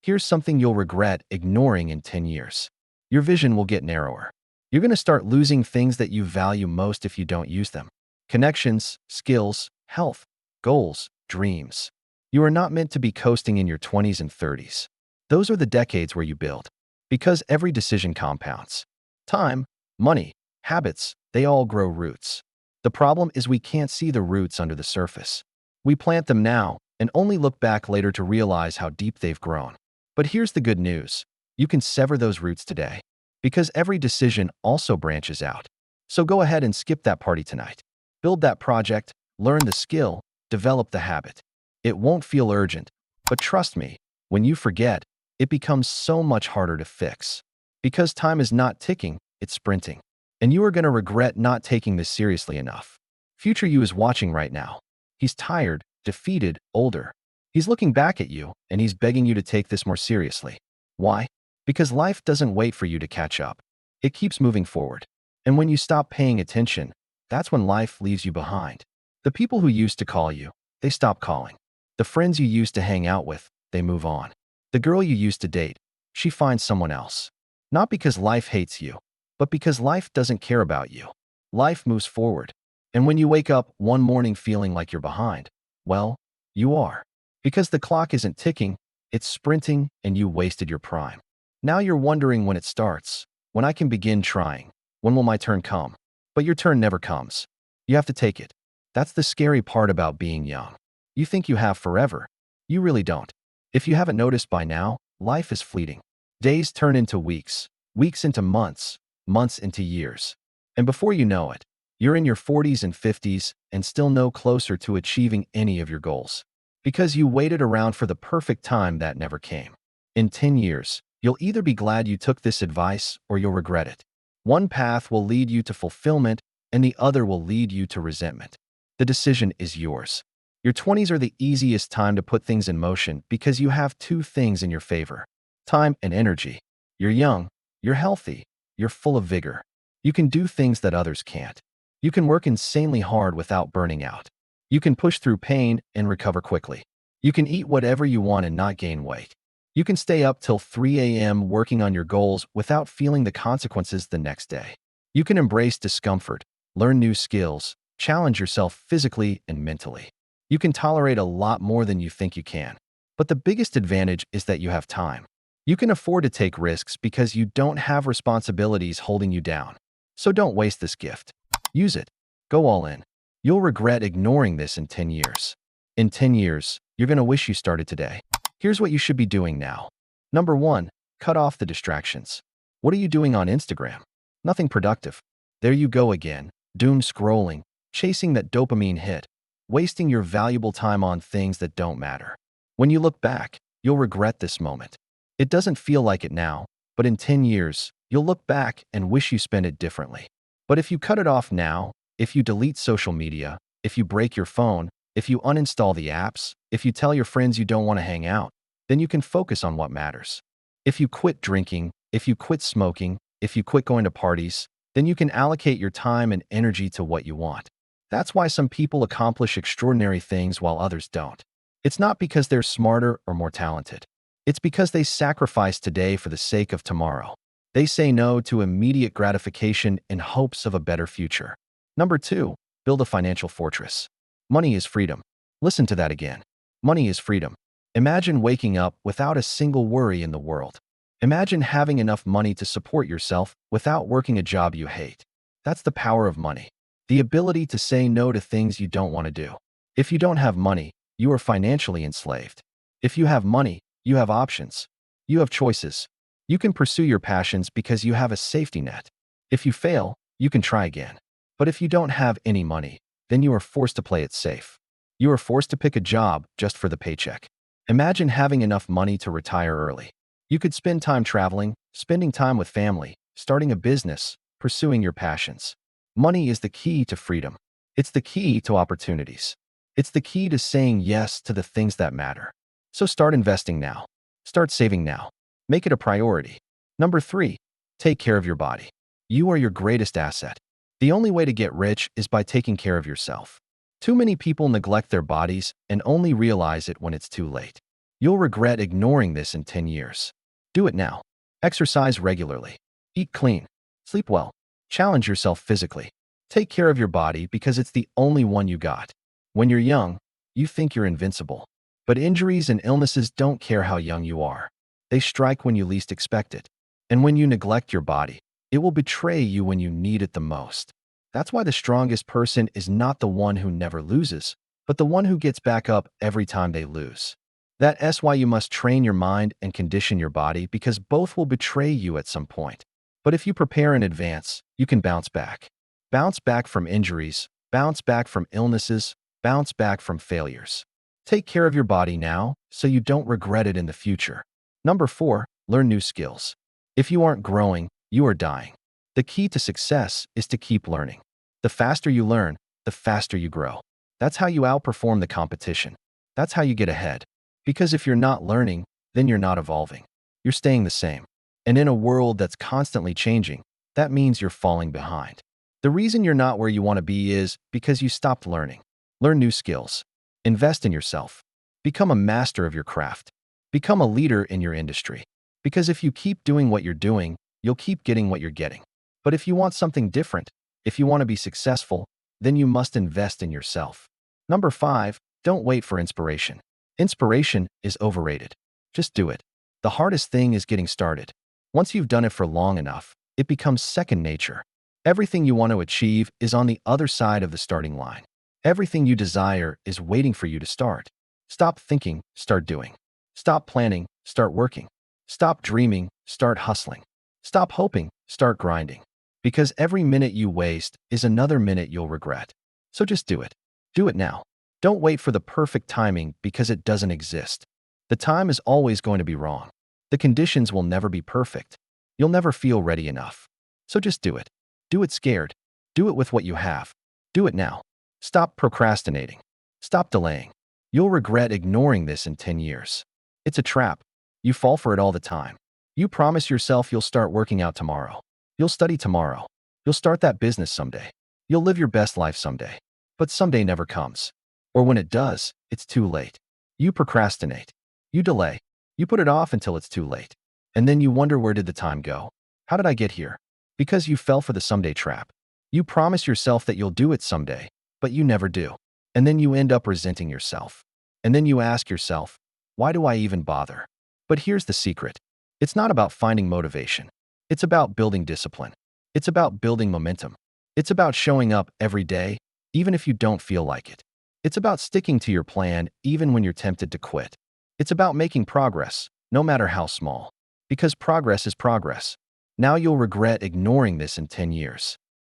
Here's something you'll regret ignoring in 10 years. Your vision will get narrower. You're going to start losing things that you value most if you don't use them. Connections, skills, health, goals, dreams. You are not meant to be coasting in your 20s and 30s. Those are the decades where you build. Because every decision compounds. Time, money, habits, they all grow roots. The problem is we can't see the roots under the surface. We plant them now and only look back later to realize how deep they've grown. But here's the good news. You can sever those roots today. Because every decision also branches out. So go ahead and skip that party tonight. Build that project, learn the skill, develop the habit. It won't feel urgent, but trust me, when you forget, it becomes so much harder to fix. Because time is not ticking, it's sprinting. And you are going to regret not taking this seriously enough. Future you is watching right now. He's tired, defeated, older. He's looking back at you, and he's begging you to take this more seriously. Why? Because life doesn't wait for you to catch up. It keeps moving forward. And when you stop paying attention, that's when life leaves you behind. The people who used to call you, they stop calling. The friends you used to hang out with, they move on. The girl you used to date, she finds someone else. Not because life hates you, but because life doesn't care about you. Life moves forward. And when you wake up one morning feeling like you're behind, well, you are. Because the clock isn't ticking, it's sprinting, and you wasted your prime. Now you're wondering when it starts, when I can begin trying, when will my turn come? But your turn never comes. You have to take it. That's the scary part about being young. You think you have forever. You really don't. If you haven't noticed by now, life is fleeting. Days turn into weeks, weeks into months, months into years. And before you know it, you're in your 40s and 50s and still no closer to achieving any of your goals. Because you waited around for the perfect time that never came. In 10 years, you'll either be glad you took this advice or you'll regret it. One path will lead you to fulfillment and the other will lead you to resentment. The decision is yours. Your 20s are the easiest time to put things in motion because you have two things in your favor: time and energy. You're young, you're healthy, you're full of vigor. You can do things that others can't. You can work insanely hard without burning out. You can push through pain and recover quickly. You can eat whatever you want and not gain weight. You can stay up till 3 a.m. working on your goals without feeling the consequences the next day. You can embrace discomfort, learn new skills, challenge yourself physically and mentally. You can tolerate a lot more than you think you can. But the biggest advantage is that you have time. You can afford to take risks because you don't have responsibilities holding you down. So don't waste this gift. Use it. Go all in. You'll regret ignoring this in 10 years. In 10 years, you're going to wish you started today. Here's what you should be doing now. Number 1, cut off the distractions. What are you doing on Instagram? Nothing productive. There you go again, doom scrolling, chasing that dopamine hit, wasting your valuable time on things that don't matter. When you look back, you'll regret this moment. It doesn't feel like it now, but in 10 years, you'll look back and wish you spent it differently. But if you cut it off now, if you delete social media, if you break your phone, if you uninstall the apps, if you tell your friends you don't want to hang out, then you can focus on what matters. If you quit drinking, if you quit smoking, if you quit going to parties, then you can allocate your time and energy to what you want. That's why some people accomplish extraordinary things while others don't. It's not because they're smarter or more talented. It's because they sacrifice today for the sake of tomorrow. They say no to immediate gratification in hopes of a better future. Number 2, build a financial fortress. Money is freedom. Listen to that again. Money is freedom. Imagine waking up without a single worry in the world. Imagine having enough money to support yourself without working a job you hate. That's the power of money. The ability to say no to things you don't want to do. If you don't have money, you are financially enslaved. If you have money, you have options. You have choices. You can pursue your passions because you have a safety net. If you fail, you can try again. But if you don't have any money, then you are forced to play it safe. You are forced to pick a job just for the paycheck. Imagine having enough money to retire early. You could spend time traveling, spending time with family, starting a business, pursuing your passions. Money is the key to freedom. It's the key to opportunities. It's the key to saying yes to the things that matter. So start investing now. Start saving now. Make it a priority. Number 3, take care of your body. You are your greatest asset. The only way to get rich is by taking care of yourself. Too many people neglect their bodies and only realize it when it's too late. You'll regret ignoring this in 10 years. Do it now. Exercise regularly. Eat clean. Sleep well. Challenge yourself physically. Take care of your body because it's the only one you got. When you're young, you think you're invincible. But injuries and illnesses don't care how young you are. They strike when you least expect it. And when you neglect your body, it will betray you when you need it the most. That's why the strongest person is not the one who never loses, but the one who gets back up every time they lose. That's why you must train your mind and condition your body because both will betray you at some point. But if you prepare in advance, you can bounce back. Bounce back from injuries, bounce back from illnesses, bounce back from failures. Take care of your body now so you don't regret it in the future. Number 4, learn new skills. If you aren't growing, you are dying. The key to success is to keep learning. The faster you learn, the faster you grow. That's how you outperform the competition. That's how you get ahead. Because if you're not learning, then you're not evolving. You're staying the same. And in a world that's constantly changing, that means you're falling behind. The reason you're not where you want to be is because you stopped learning. Learn new skills. Invest in yourself. Become a master of your craft. Become a leader in your industry. Because if you keep doing what you're doing, you'll keep getting what you're getting. But if you want something different, if you want to be successful, then you must invest in yourself. Number 5, don't wait for inspiration. Inspiration is overrated. Just do it. The hardest thing is getting started. Once you've done it for long enough, it becomes second nature. Everything you want to achieve is on the other side of the starting line. Everything you desire is waiting for you to start. Stop thinking, start doing. Stop planning, start working. Stop dreaming, start hustling. Stop hoping, start grinding. Because every minute you waste is another minute you'll regret. So just do it. Do it now. Don't wait for the perfect timing because it doesn't exist. The time is always going to be wrong. The conditions will never be perfect. You'll never feel ready enough. So just do it. Do it scared. Do it with what you have. Do it now. Stop procrastinating. Stop delaying. You'll regret ignoring this in 10 years. It's a trap. You fall for it all the time. You promise yourself you'll start working out tomorrow. You'll study tomorrow. You'll start that business someday. You'll live your best life someday. But someday never comes. Or when it does, it's too late. You procrastinate. You delay. You put it off until it's too late. And then you wonder, where did the time go? How did I get here? Because you fell for the someday trap. You promise yourself that you'll do it someday, but you never do. And then you end up resenting yourself. And then you ask yourself, why do I even bother? But here's the secret. It's not about finding motivation. It's about building discipline. It's about building momentum. It's about showing up every day, even if you don't feel like it. It's about sticking to your plan even when you're tempted to quit. It's about making progress, no matter how small. Because progress is progress. Now you'll regret ignoring this in 10 years.